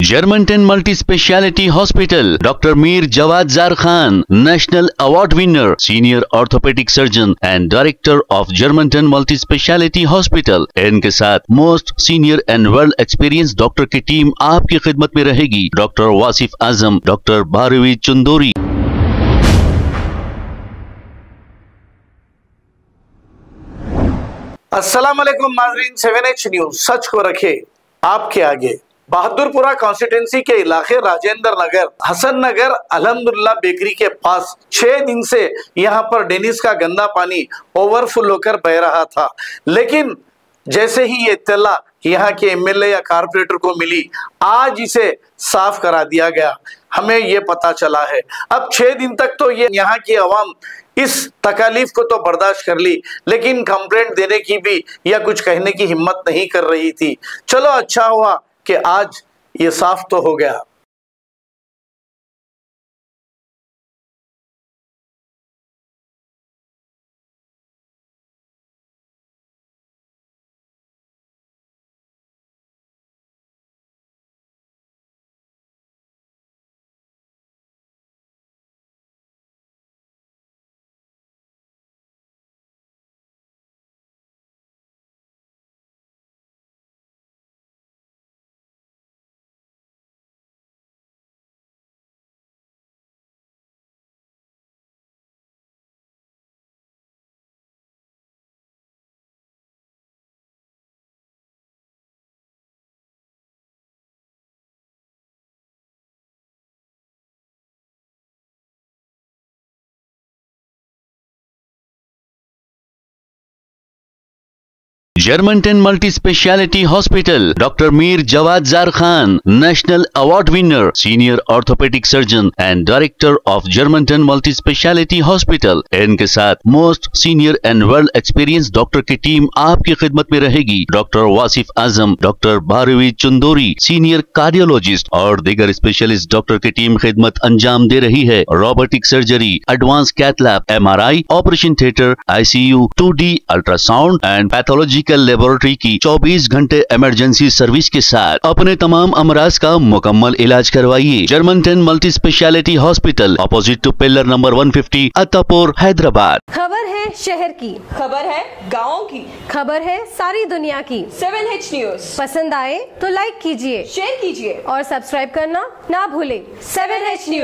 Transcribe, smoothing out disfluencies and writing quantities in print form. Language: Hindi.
Germantown Multi-Speciality Hospital, Dr. Mir Jawad Zar Khan, National Award winner, Senior Orthopedic Surgeon and Director of Germantown Multi-Speciality Hospital। इनके साथ most senior and world experience doctor की टीम आपकी खिदमत में रहेगी। Doctor Wasif Azam, doctor Bharvi Chandori. अस्सलाम वालेकुम नाज़रीन, 7H न्यूज सच को रखे आपके आगे। बहादुरपुरा कॉन्स्टिट्यूंसी के इलाके राजेंद्र नगर, हसन नगर, अल्हम्दुलिल्लाह बेकरी के पास 6 दिन से यहाँ पर डेनिस का गंदा पानी ओवरफ्लो होकर बह रहा था। लेकिन जैसे ही ये इत्तला यहाँ के एमएलए या कारपोरेटर को मिली, आज इसे साफ करा दिया गया। हमें ये पता चला है। अब 6 दिन तक तो ये यहाँ की आवाम इस तकालीफ को तो बर्दाश्त कर ली, लेकिन कंप्लेंट देने की भी या कुछ कहने की हिम्मत नहीं कर रही थी। चलो अच्छा हुआ कि आज ये साफ तो हो गया। Germantown Multi-Speciality Hospital, Dr. Mir Jawad Zar Khan, National Award winner, Senior Orthopedic Surgeon and Director of Germantown Multi-Speciality Hospital। इनके साथ most senior and world experience doctor की टीम आपकी खिदमत में रहेगी। Doctor Wasif Azam, doctor Bharvi Chandori, senior cardiologist और दीगर स्पेशलिस्ट डॉक्टर की टीम खिदमत अंजाम दे रही है। Robotic surgery, advance cath lab, MRI, operation theatre, ICU, 2D ultrasound and pathology laboratory की 24 घंटे इमरजेंसी सर्विस के साथ अपने तमाम अमराज का मुकम्मल इलाज करवाइए। Germanten multi speciality hospital, opposite to pillar number 150, Attapur, Hyderabad. खबर है शहर की, खबर है गाँव की, खबर है सारी दुनिया की। 7H न्यूज पसंद आए तो लाइक कीजिए, शेयर कीजिए और सब्सक्राइब करना ना भूले। 7H news.